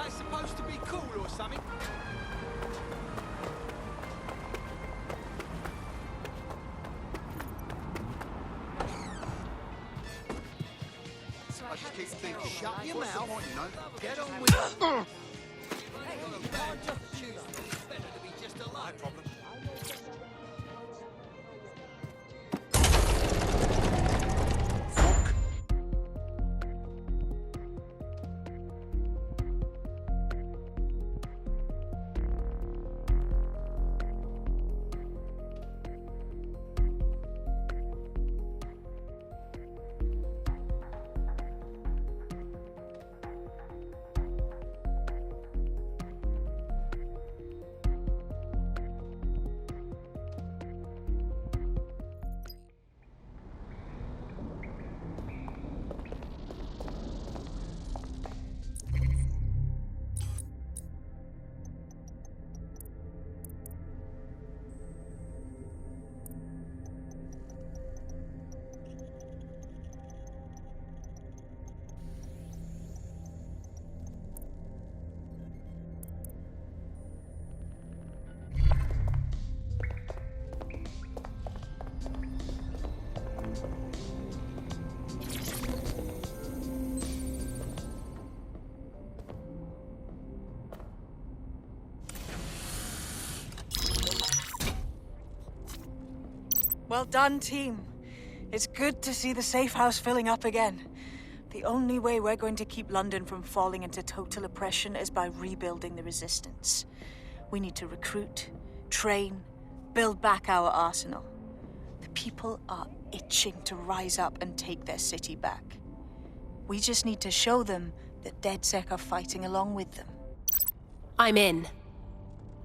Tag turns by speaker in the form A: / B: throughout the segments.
A: that supposed to be cool or something?
B: I just keep thinking, shut your mouth, you know, get on with it.
A: You can't just choose. It's better to be just alone. No problem.
C: Well done, team. It's good to see the safe house filling up again. The only way we're going to keep London from falling into total oppression is by rebuilding the resistance. We need to recruit, train, build back our arsenal. The people are itching to rise up and take their city back. We just need to show them that DedSec are fighting along with them.
D: I'm in.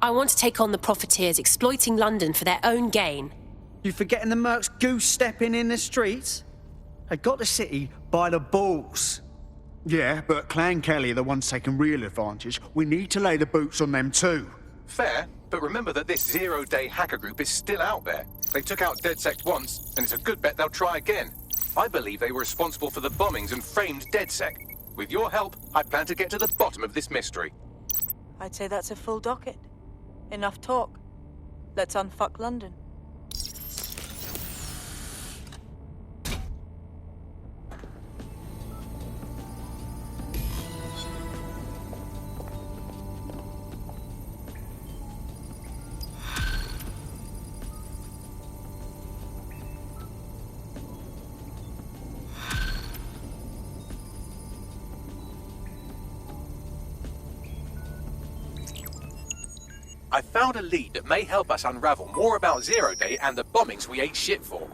D: I want to take on the profiteers exploiting London for their own gain.
E: You forgetting the mercs goose-stepping in the streets? They got the city by the balls.
B: Yeah, but Clan Kelly are the ones taking real advantage. We need to lay the boots on them too.
F: Fair, but remember that this zero-day hacker group is still out there. They took out DedSec once, and it's a good bet they'll try again. I believe they were responsible for the bombings and framed DedSec. With your help, I plan to get to the bottom of this mystery.
C: I'd say that's a full docket. Enough talk. Let's unfuck London.
F: I found a lead that may help us unravel more about Zero Day and the bombings we ate shit for.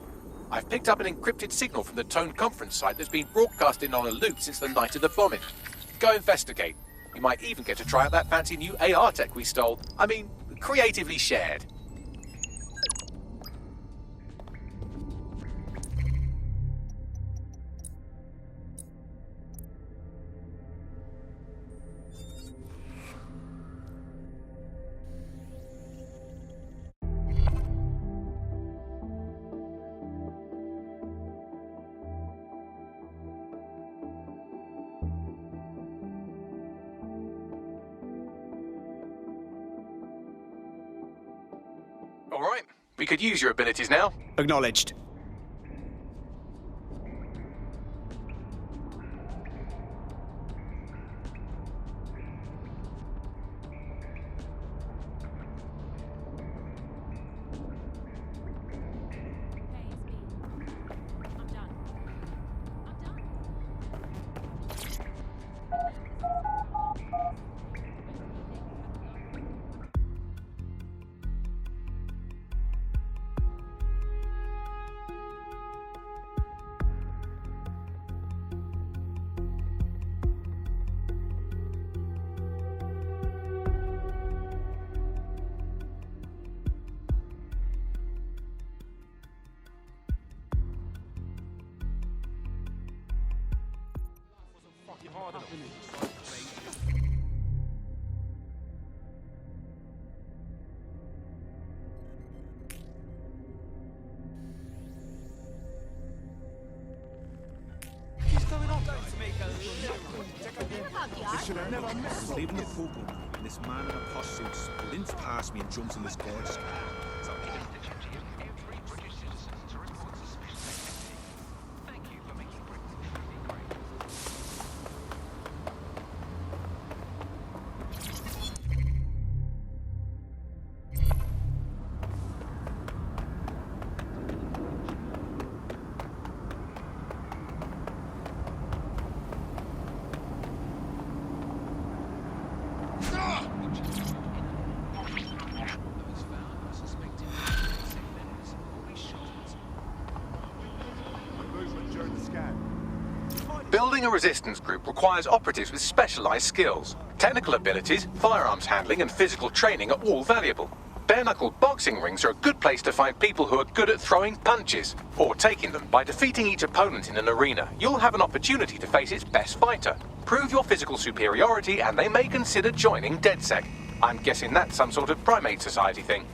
F: I've picked up an encrypted signal from the Tone conference site that's been broadcasting on a loop since the night of the bombing. Go investigate. You might even get to try out that fancy new AR tech we stole. I mean, creatively shared. All right, we could use your abilities now.
E: Acknowledged.
G: Leaving the pub, and this man in a posh suit sprints past me and jumps in this gorgeous car.
F: Building a resistance group requires operatives with specialized skills. Technical abilities, firearms handling, and physical training are all valuable. Bare-knuckle boxing rings are a good place to find people who are good at throwing punches, or taking them. By defeating each opponent in an arena, you'll have an opportunity to face its best fighter. Prove your physical superiority, and they may consider joining DedSec. I'm guessing that's some sort of primate society thing.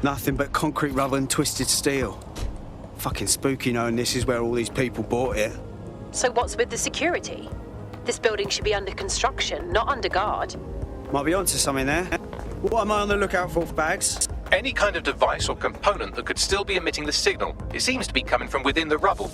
E: Nothing but concrete rubber and twisted steel. Fucking spooky knowing this is where all these people bought it.
D: So what's with the security? This building should be under construction, not under guard.
E: Might be onto something there. What am I on the lookout for, Bags?
F: Any kind of device or component that could still be emitting the signal. It seems to be coming from within the rubble.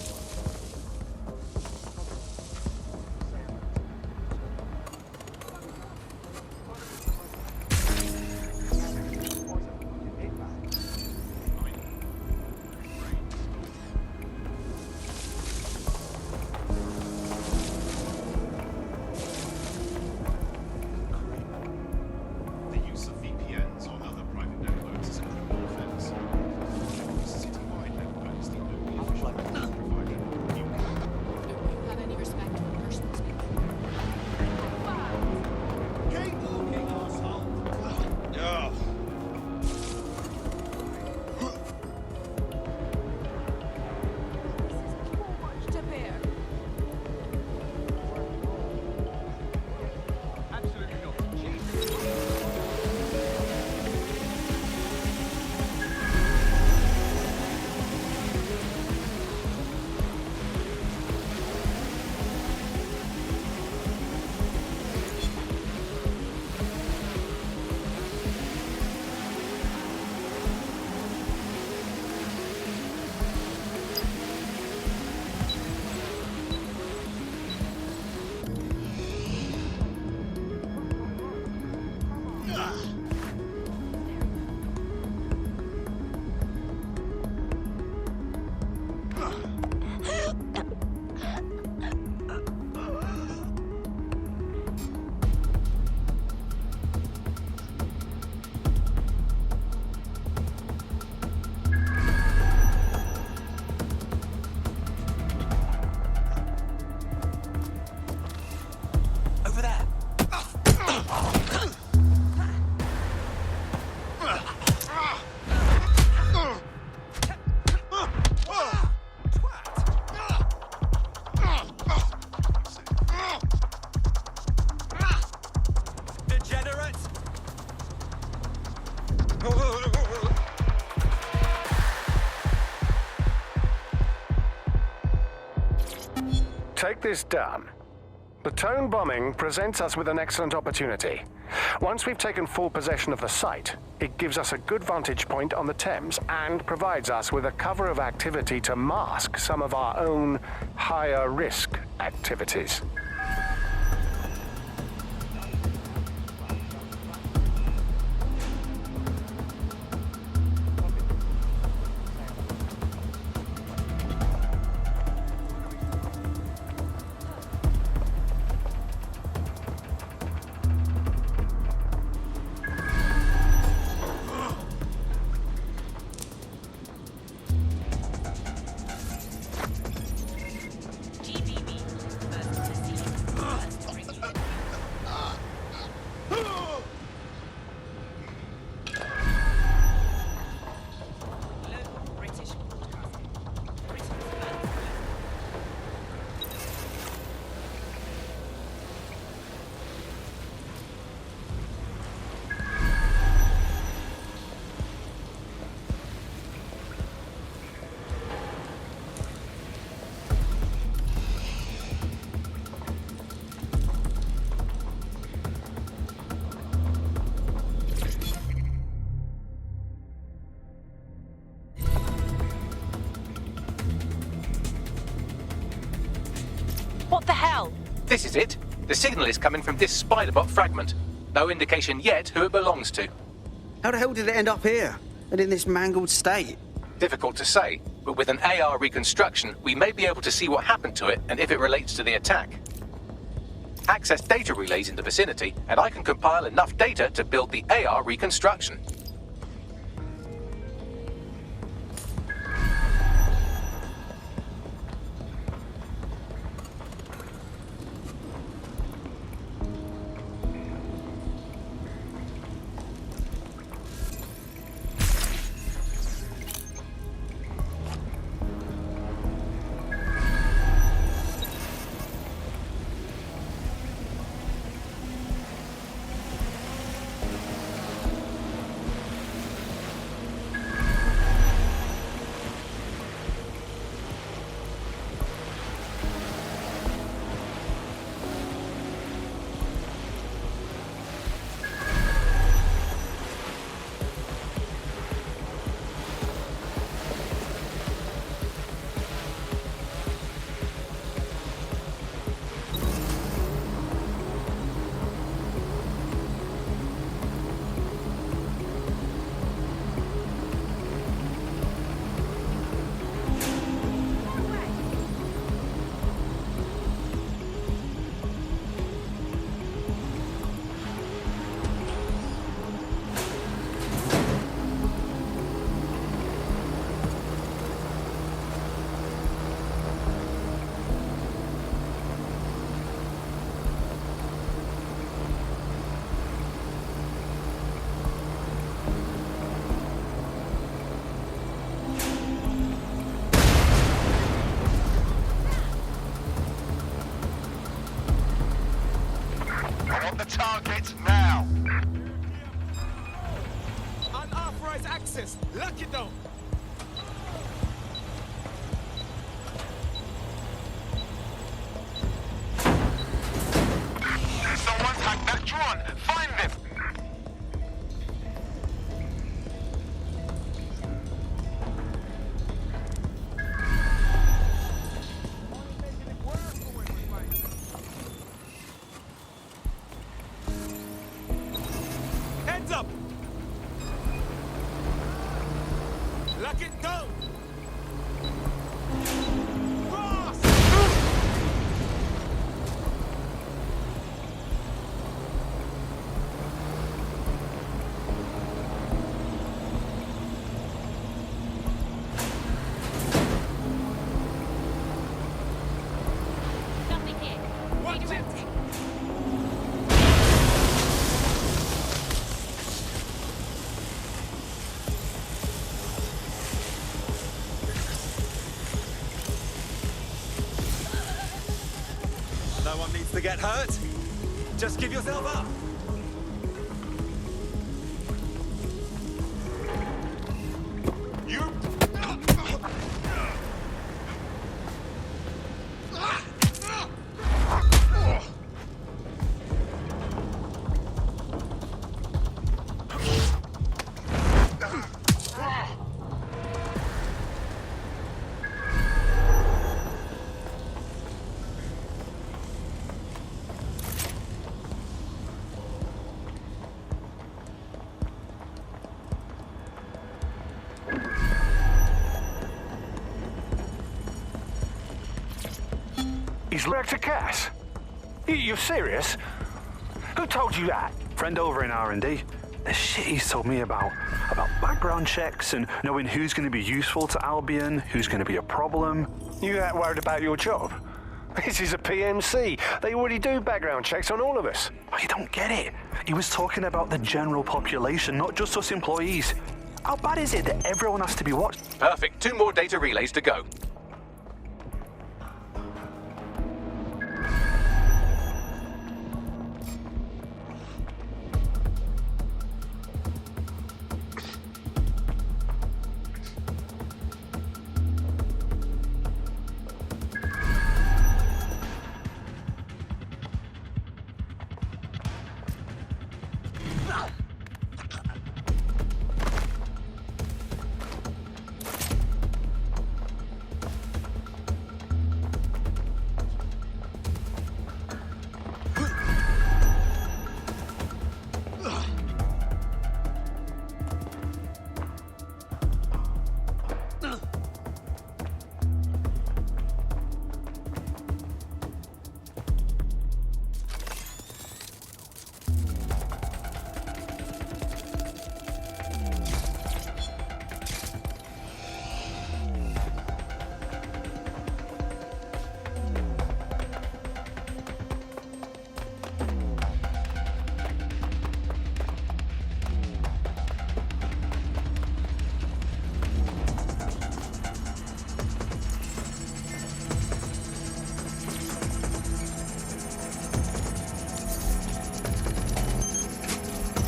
H: Take this down. The Tone bombing presents us with an excellent opportunity. Once we've taken full possession of the site, it gives us a good vantage point on the Thames and provides us with a cover of activity to mask some of our own higher risk activities.
D: What the hell?
F: This is it. The signal is coming from this Spiderbot fragment. No indication yet who it belongs to.
E: How the hell did it end up here? And in this mangled state?
F: Difficult to say, but with an AR reconstruction, we may be able to see what happened to it and if it relates to the attack. Access data relays in the vicinity, and I can compile enough data to build the AR reconstruction.
H: Target now!
G: Unauthorized access! Lock it down!
H: Someone's hacked that drone! Find them!
G: Heads up! Lock it down! Cross!
D: Nothing here.
G: Watch it!
D: Redirecting.
G: No one needs to get hurt. Just give yourself up. You...
H: He's Reactor Cass? You're serious? Who told you that?
I: Friend over in R&D. The shit he's told me about background checks and knowing who's going to be useful to Albion, who's going to be a problem.
H: You that worried about your job? This is a PMC. They already do background checks on all of us.
I: Oh, you don't get it. He was talking about the general population, not just us employees. How bad is it that everyone has to be watched?
F: Perfect. 2 more data relays to go.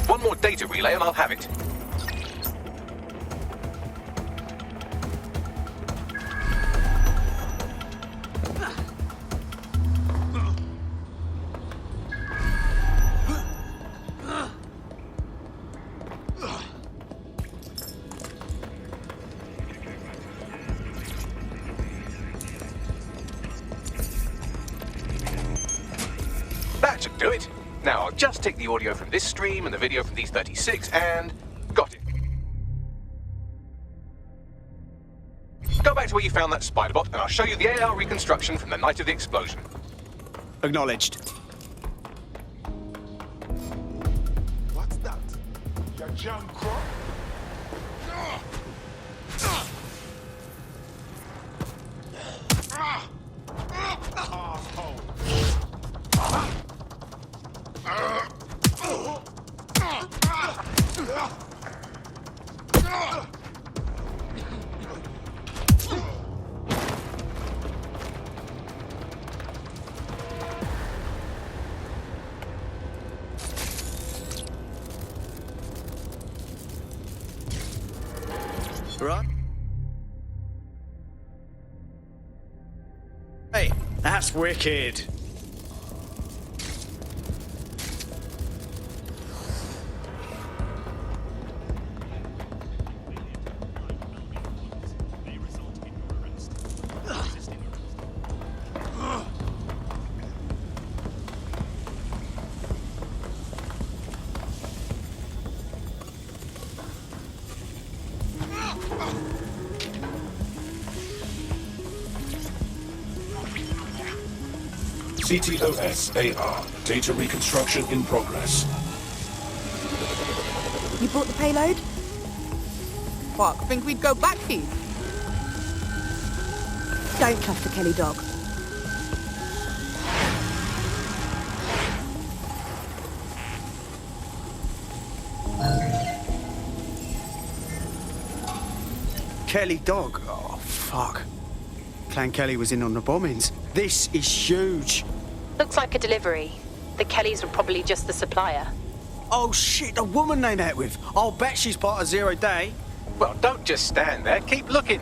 F: One more data relay and I'll have it. That should do it. Now I'll just take the audio from this stream and the video from these 36 and... got it. Go back to where you found that spider bot and I'll show you the AR reconstruction from the night of the explosion.
E: Acknowledged.
G: What's that? Your John Crow?
E: Right? Hey, that's wicked.
J: CTOS-AR. Data reconstruction in progress.
K: You brought the payload? Fuck, think we'd go back here? Don't trust the Kelly dog.
E: Kelly dog? Oh, fuck. Clan Kelly was in on the bombings. This is huge.
D: Looks like a delivery. The Kellys were probably just the supplier.
E: Oh shit, the woman they met with. I'll bet she's part of Zero Day.
F: Well, don't just stand there. Keep looking.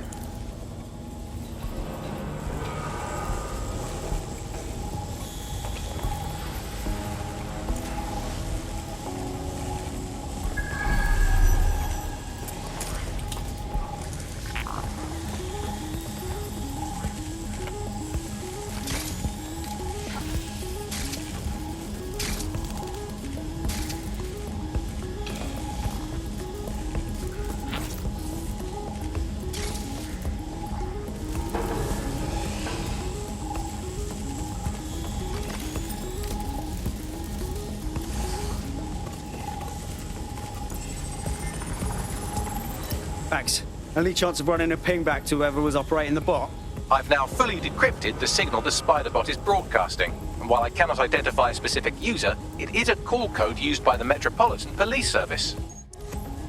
E: Bags, any chance of running a ping back to whoever was operating the bot?
F: I've now fully decrypted the signal the Spiderbot is broadcasting, and while I cannot identify a specific user, it is a call code used by the Metropolitan Police Service.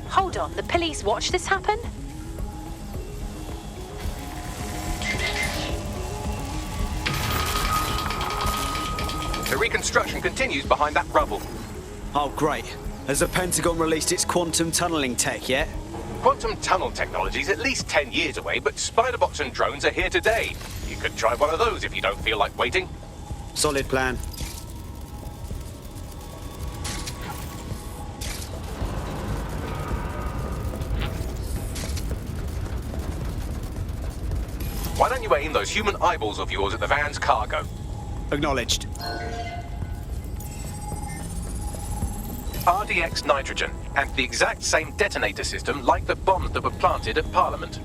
D: Hold on, the police watched this happen?
F: The reconstruction continues behind that rubble.
E: Oh, great. Has the Pentagon released its quantum tunneling tech yet?
F: Quantum tunnel technology is at least 10 years away, but Spiderbots and drones are here today. You could try one of those if you don't feel like waiting.
E: Solid plan.
F: Why don't you aim those human eyeballs of yours at the van's cargo?
E: Acknowledged.
F: RDX nitrogen, and the exact same detonator system like the bombs that were planted at Parliament.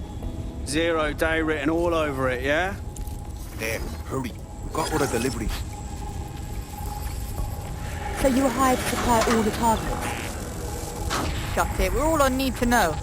E: 0 day written all over it, yeah?
G: There, hurry. We've got other deliveries.
K: So you were hired to supply all the targets? Got it. We're all on need to know.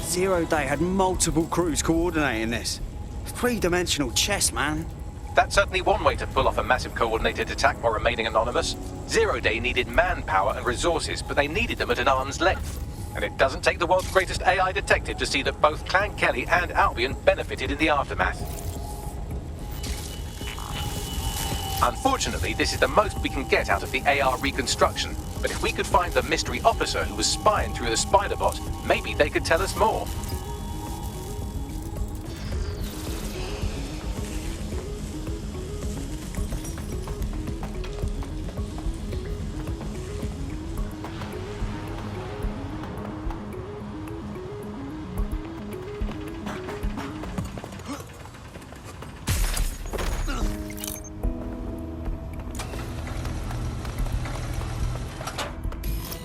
E: Zero Day had multiple crews coordinating this. Three-dimensional chess, man.
F: That's certainly one way to pull off a massive coordinated attack while remaining anonymous. Zero Day needed manpower and resources, but they needed them at an arm's length. And it doesn't take the world's greatest AI detective to see that both Clan Kelly and Albion benefited in the aftermath. Unfortunately, this is the most we can get out of the AR reconstruction, but if we could find the mystery officer who was spying through the Spiderbot, maybe they could tell us more.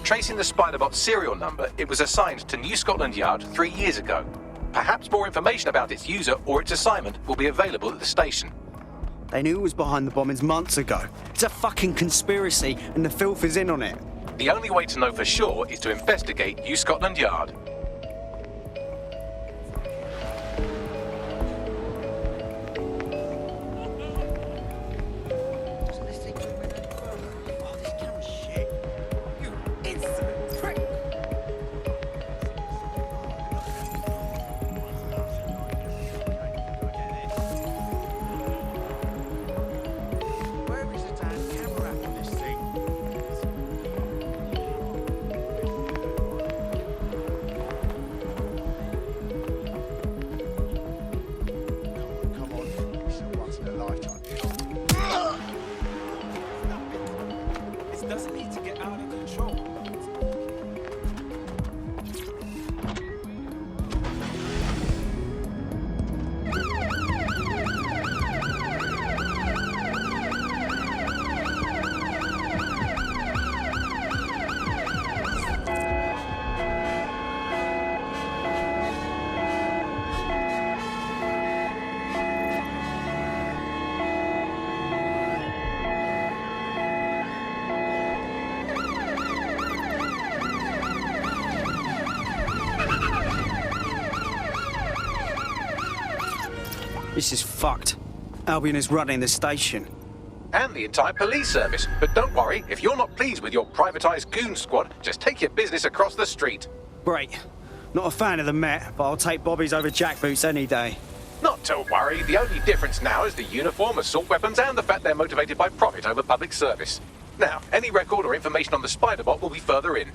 F: Tracing the Spiderbot's serial number, it was assigned to New Scotland Yard 3 years ago. Perhaps more information about its user or its assignment will be available at the station.
E: They knew it was behind the bombings months ago. It's a fucking conspiracy, and the filth is in on it.
F: The only way to know for sure is to investigate New Scotland Yard.
E: This is fucked. Albion is running the station.
F: And the entire police service. But don't worry, if you're not pleased with your privatized goon squad, just take your business across the street.
E: Great. Not a fan of the Met, but I'll take Bobby's over jackboots any day.
F: Not to worry, the only difference now is the uniform, assault weapons, and the fact they're motivated by profit over public service. Now, any record or information on the Spiderbot will be further in.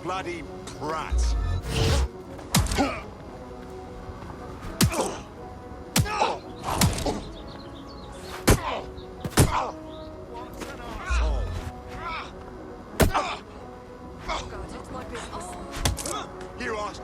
G: bloody prat. You asked.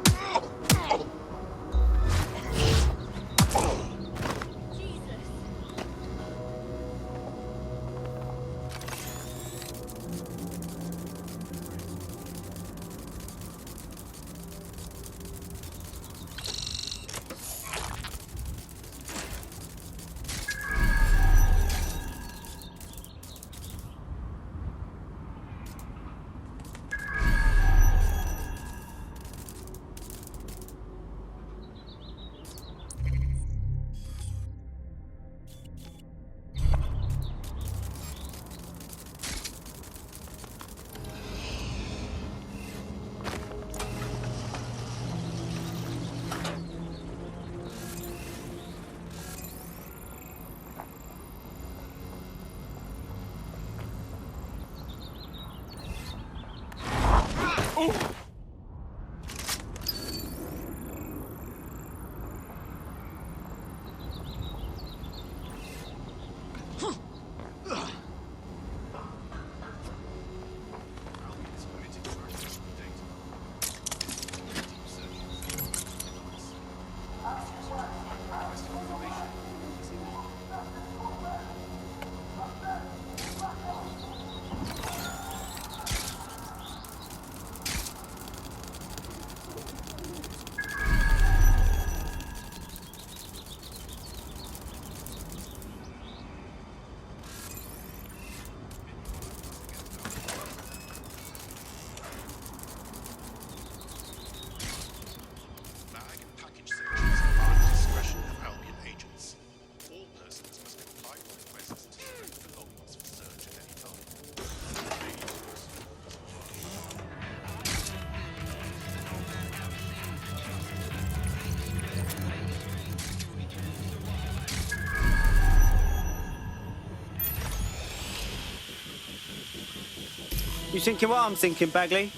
E: You thinking what I'm thinking, Bagley?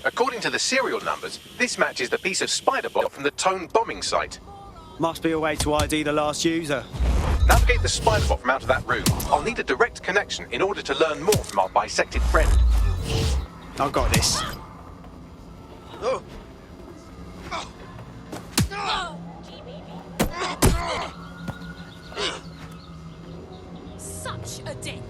F: According to the serial numbers, this matches the piece of spider bot from the Tone bombing site.
E: Must be a way to ID the last user.
F: Navigate the spider bot from out of that room. I'll need a direct connection in order to learn more from our bisected friend.
E: I got this.
D: Such a dick.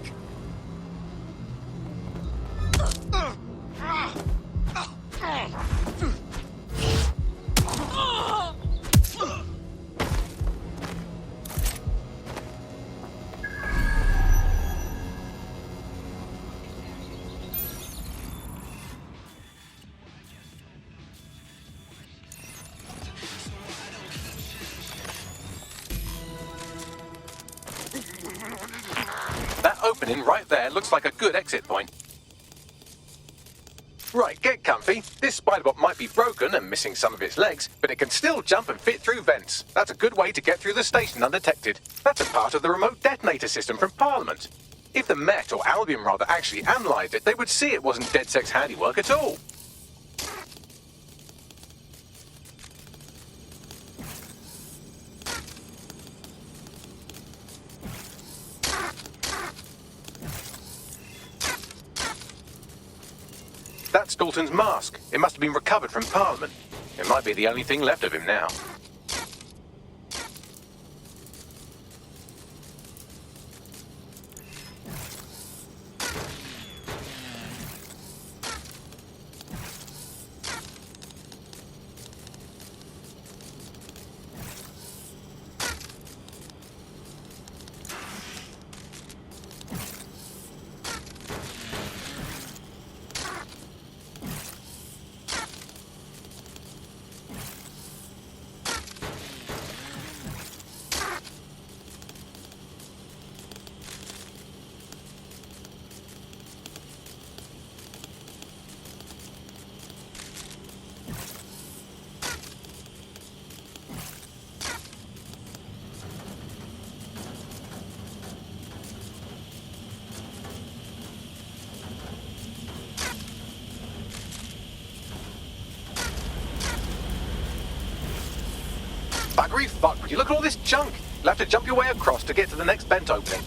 F: That opening right there looks like a good exit point. Right, get comfy. This spiderbot might be broken and missing some of its legs, but it can still jump and fit through vents. That's a good way to get through the station undetected. That's a part of the remote detonator system from Parliament. If the Met, or Albion rather, actually analysed it, they would see it wasn't DedSec's handiwork at all. That's Dalton's mask. It must have been recovered from Parliament. It might be the only thing left of him now. Buggery fuck, would you look at all this junk? You'll have to jump your way across to get to the next vent opening.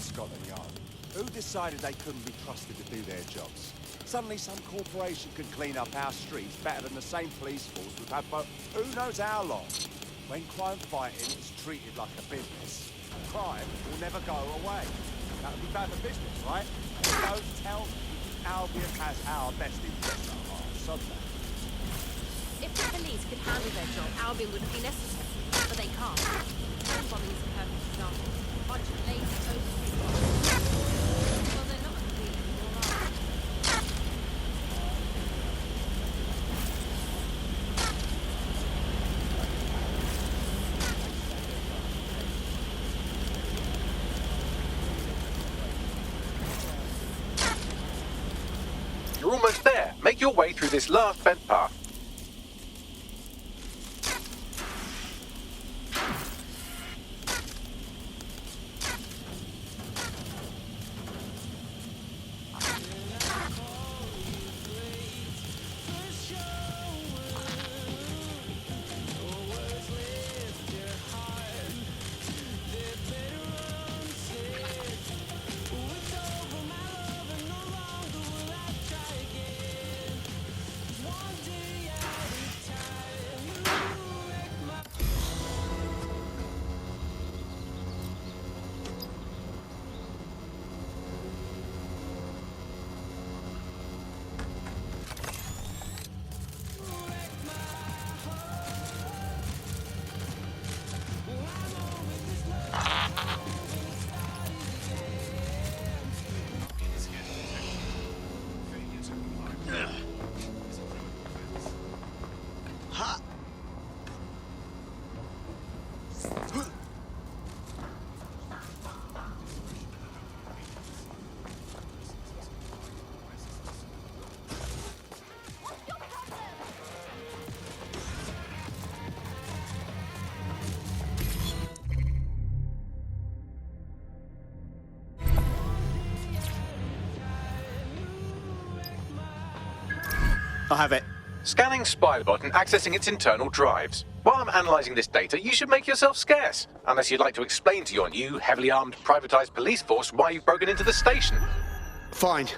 L: Scotland Yard. Who decided they couldn't be trusted to do their jobs? Suddenly some corporation could clean up our streets better than the same police force we've had for who knows how long. When crime fighting is treated like a business, crime will never go away. That would be bad for business, right? Don't tell me Albion has our best interests at heart. Sod that.
M: If the police could handle their job, Albion wouldn't be necessary. But they can't. Home bombing is a perfect example. A bunch of lazy overstreet bombers. Well, they're not really moral.
F: You're almost there. Make your way through this last vent path.
B: I have it.
F: Scanning Spybot and accessing its internal drives. While I'm analysing this data, you should make yourself scarce. Unless you'd like to explain to your new, heavily armed, privatised police force why you've broken into the station.
E: Fine.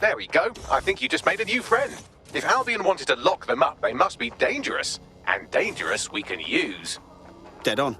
F: There we go. I think you just made a new friend. If Albion wanted to lock them up, they must be dangerous. And dangerous we can use.
E: Dead on.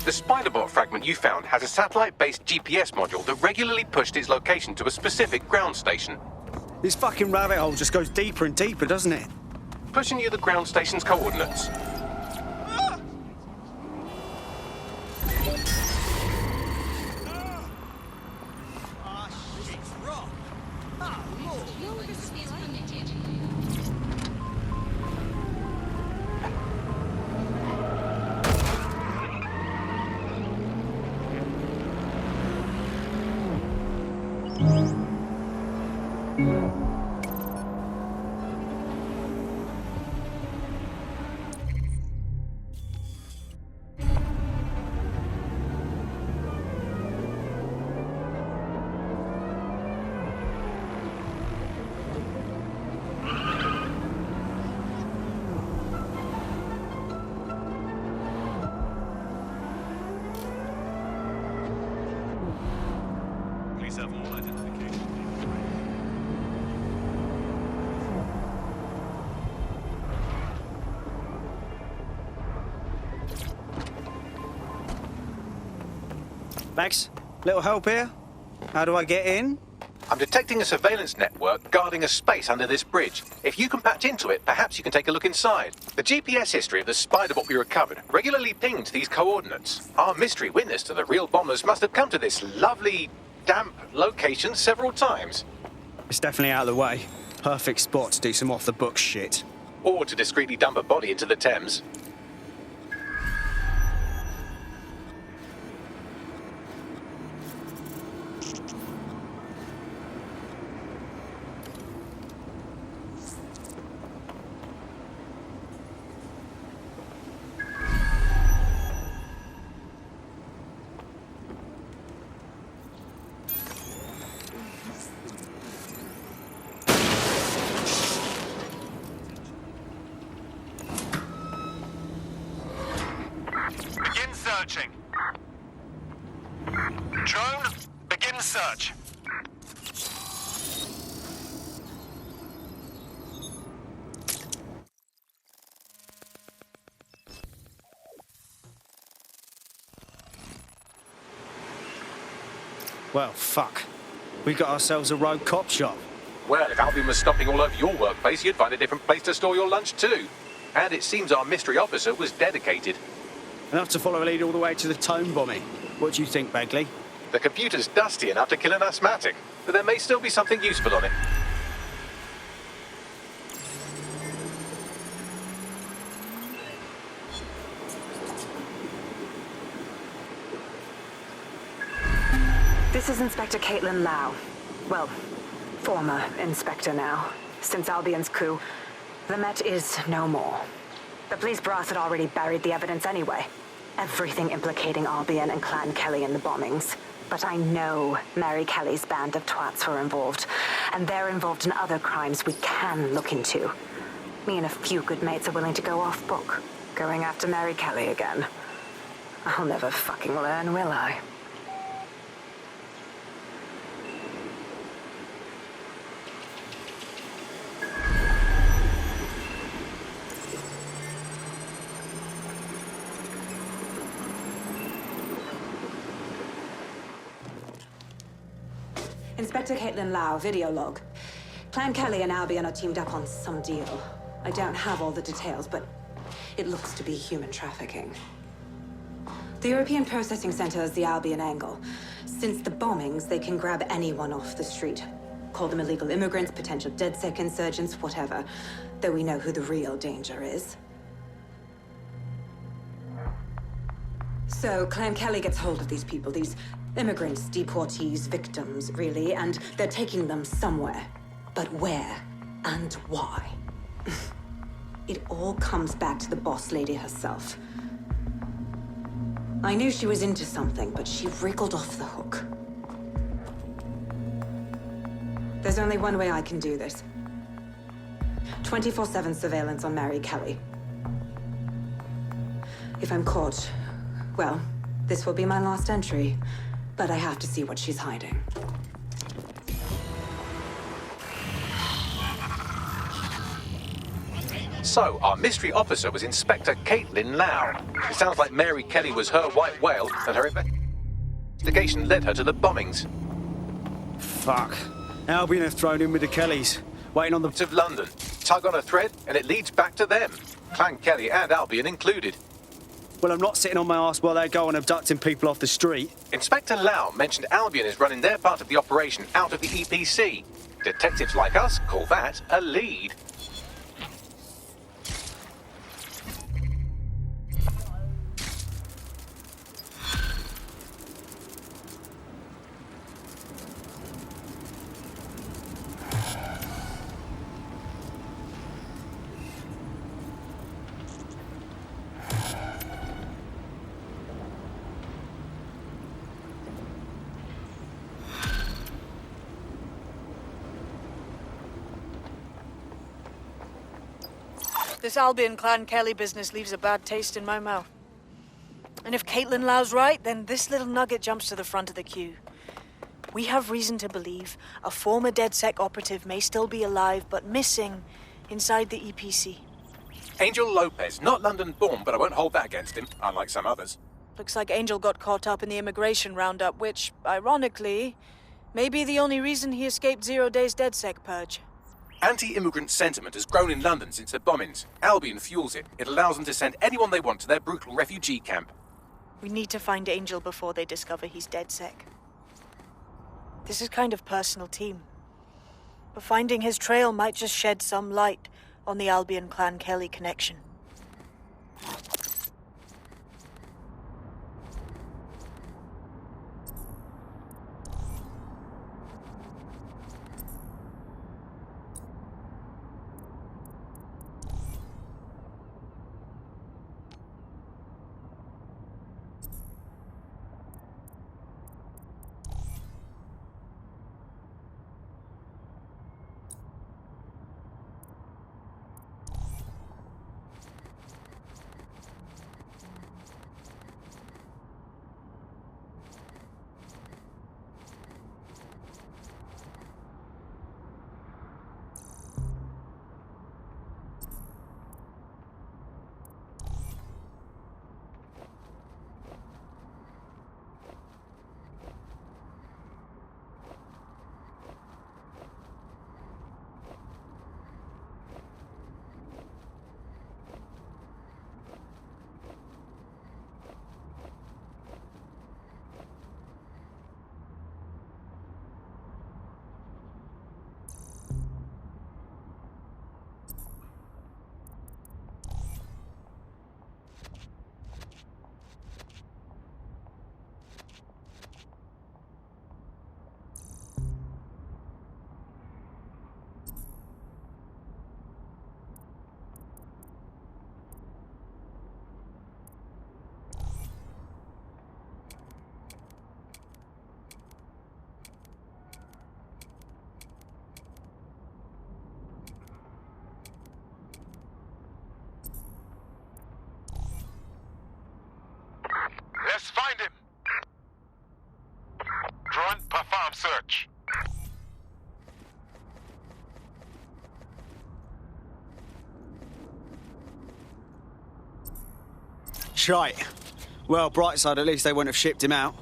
F: The Spiderbot fragment you found has a satellite-based GPS module that regularly pushed its location to a specific ground station.
E: This fucking rabbit hole just goes deeper and deeper, doesn't it?
F: Pushing you the ground station's coordinates.
G: Please have all identification.
E: Max, little help here? How do I get in?
F: I'm detecting a surveillance network guarding a space under this bridge. If you can patch into it, perhaps you can take a look inside. The GPS history of the Spiderbot we recovered regularly pinged these coordinates. Our mystery witness to the real bombers must have come to this lovely, damp location several times.
E: It's definitely out of the way. Perfect spot to do some off-the-book shit.
F: Or to discreetly dump a body into the Thames.
H: Begin searching. Drone, begin search.
E: Well, fuck. We got ourselves a rogue cop shop.
F: Well, if Albion was stopping all over your workplace, you'd find a different place to store your lunch too. And it seems our mystery officer was dedicated.
E: Enough to follow a lead all the way to the Tone bombing. What do you think, Bagley?
F: The computer's dusty enough to kill an asthmatic, but there may still be something useful on it.
N: This is Inspector Caitlin Lau. Well, former Inspector now. Since Albion's coup, the Met is no more. The police brass had already buried the evidence anyway. Everything implicating Albion and Clan Kelly in the bombings. But I know Mary Kelly's band of twats were involved, and they're involved in other crimes we can look into. Me and a few good mates are willing to go off book, going after Mary Kelly again. I'll never fucking learn, will I? Inspector Caitlin Lau, video log. Clan Kelly and Albion are teamed up on some deal. I don't have all the details, but it looks to be human trafficking. The European Processing Center is the Albion angle. Since the bombings, they can grab anyone off the street. Call them illegal immigrants, potential DedSec insurgents, whatever. Though we know who the real danger is. So, Clan Kelly gets hold of these people, these immigrants, deportees, victims, really, and they're taking them somewhere. But where and why? It all comes back to the boss lady herself. I knew she was into something, but she wriggled off the hook. There's only one way I can do this. 24/7 surveillance on Mary Kelly. If I'm caught, well, this will be my last entry. But I have to see what she's hiding.
F: So, our mystery officer was Inspector Caitlin Lau. It sounds like Mary Kelly was her white whale, and her investigation led her to the bombings.
E: Fuck. Albion have thrown in with the Kellys, waiting on the...
F: of London. Tug on a thread, and it leads back to them. Clan Kelly and Albion included.
E: Well, I'm not sitting on my ass while they go on abducting people off the street.
F: Inspector Lau mentioned Albion is running their part of the operation out of the EPC. Detectives like us call that a lead.
C: This Albion Clan Kelly business leaves a bad taste in my mouth. And if Caitlin Lau's right, then this little nugget jumps to the front of the queue. We have reason to believe a former DedSec operative may still be alive, but missing inside the EPC.
F: Angel Lopez, not London-born, but I won't hold that against him, unlike some others.
C: Looks like Angel got caught up in the immigration roundup, which, ironically, may be the only reason he escaped 0 Day's DedSec purge.
F: Anti-immigrant sentiment has grown in London since the bombings. Albion fuels it. It allows them to send anyone they want to their brutal refugee camp.
C: We need to find Angel before they discover he's DedSec. This is kind of personal team. But finding his trail might just shed some light on the Albion Clan Kelly connection.
H: Let's find him. Drone, perform search.
E: Shite. Well, bright side, at least they wouldn't have shipped him out.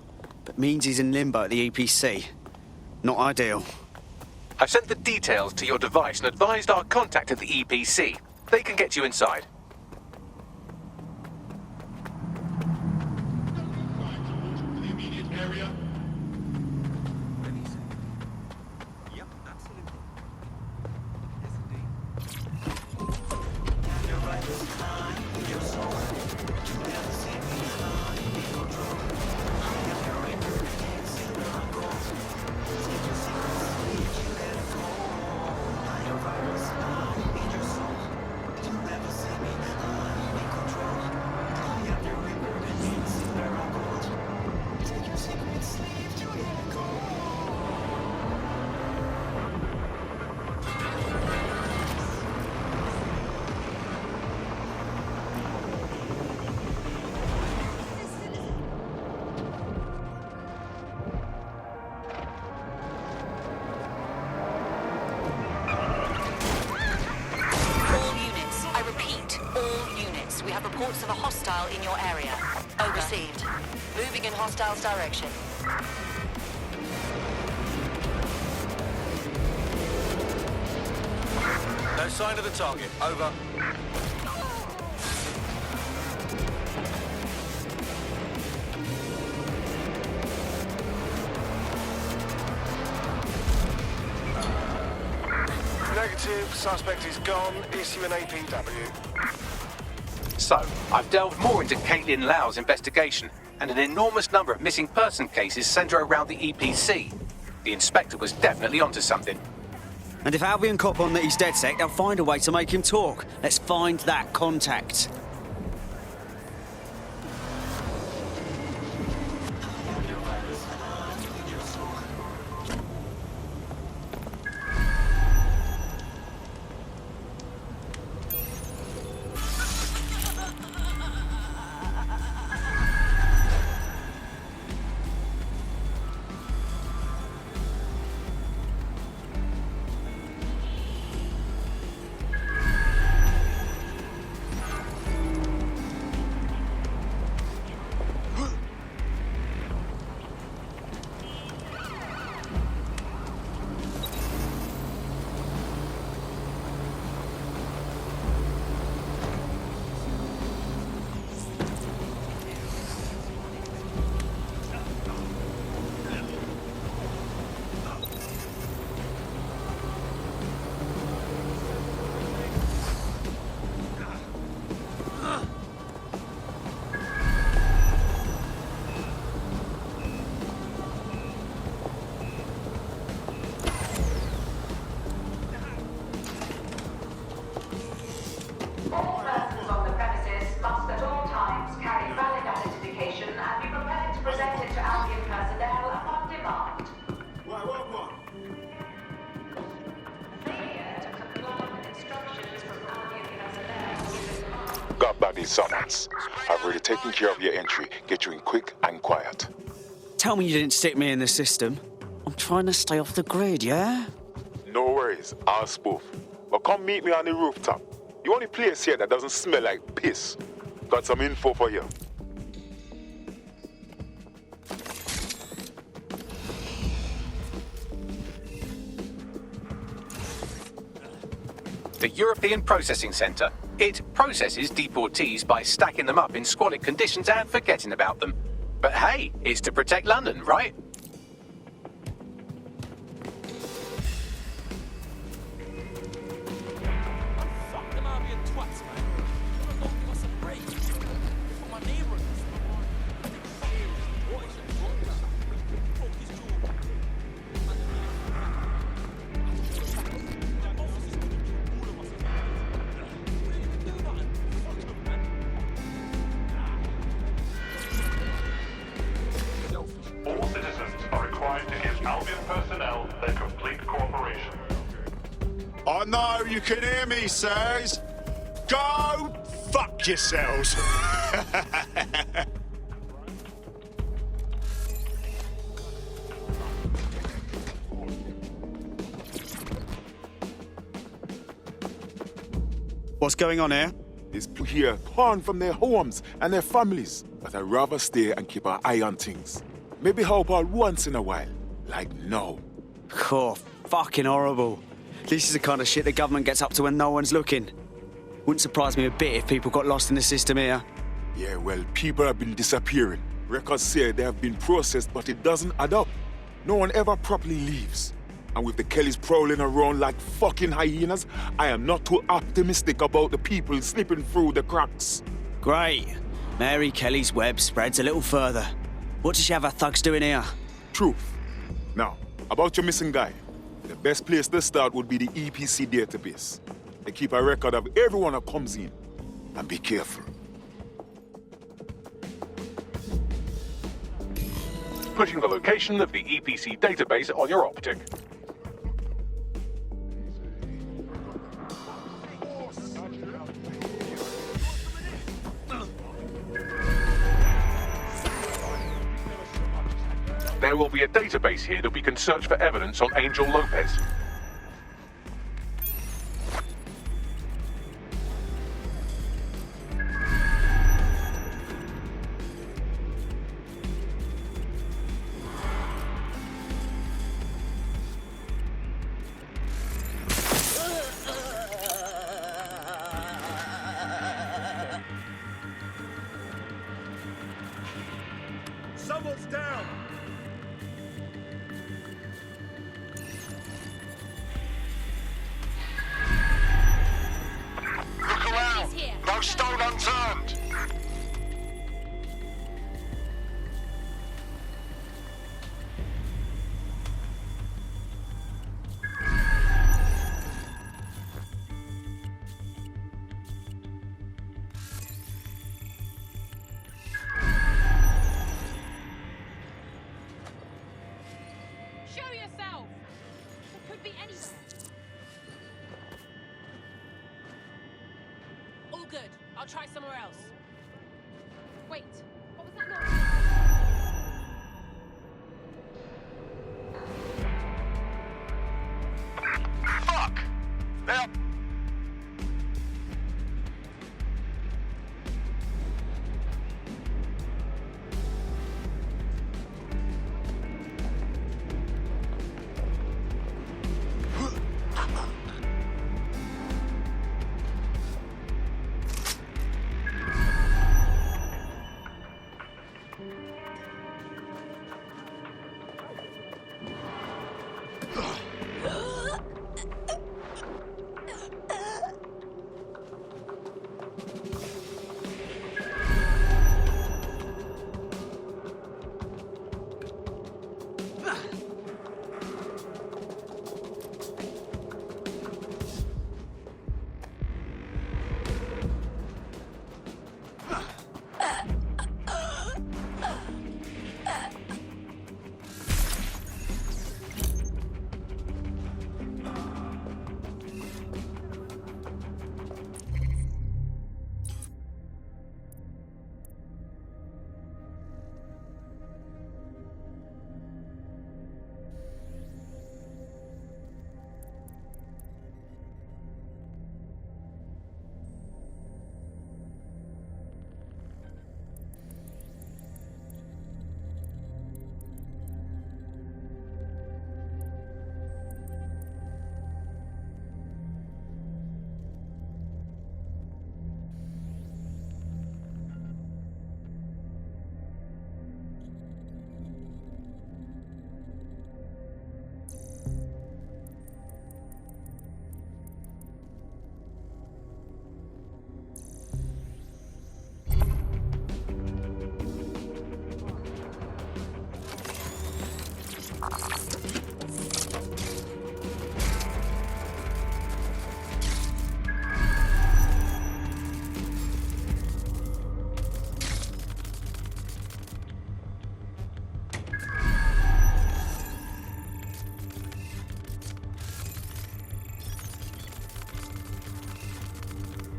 E: But means he's in limbo at the EPC. Not ideal.
F: I've sent the details to your device and advised our contact at the EPC. They can get you inside.
O: We have reports of a hostile in your area. Received. Moving in hostile's direction.
A: No sign of the target. Over.
H: Negative. Suspect is gone. Issue an APW.
F: So, I've delved more into Caitlin Lau's investigation, and an enormous number of missing person cases centre around the EPC. The inspector was definitely onto something.
E: And if Albion cop on that he's DedSec, they'll find a way to make him talk. Let's find that contact.
P: Got back these summons. I've already taken care of your entry. Get you in quick and quiet.
E: Tell me you didn't stick me in the system. I'm trying to stay off the grid, yeah?
P: No worries, I'll spoof. But come meet me on the rooftop. The only place here that doesn't smell like piss. Got some info for you.
F: The European Processing Centre. It processes deportees by stacking them up in squalid conditions and forgetting about them. But hey, it's to protect London, right?
Q: All citizens are required to give Albion personnel their complete cooperation.
L: I know you can hear me, sirs. Go fuck yourselves.
B: What's going on here?
P: These people here torn from their homes and their families, but I'd rather stay and keep our eye on things. Maybe help out once in a while, like now.
E: Oh, fucking horrible. This is the kind of shit the government gets up to when no one's looking. Wouldn't surprise me a bit if people got lost in the system here.
P: Yeah, well, people have been disappearing. Records say they have been processed, but it doesn't add up. No one ever properly leaves. And with the Kellys prowling around like fucking hyenas, I am not too optimistic about the people slipping through the cracks.
E: Great. Mary Kelly's web spreads a little further. What does she have her thugs doing here?
P: Truth. Now, about your missing guy. The best place to start would be the EPC database. They keep a record of everyone that comes in. And be careful.
Q: Putting the location of the EPC database on your optic. There will be a database here that we can search for evidence on Angel Lopez.
L: Someone's down!
R: Look around! No stone unturned!
M: Show yourself! It could be anywhere. All good. I'll try somewhere else. Wait, what was that noise?
R: Fuck! They're...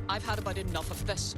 S: I've had about enough of this.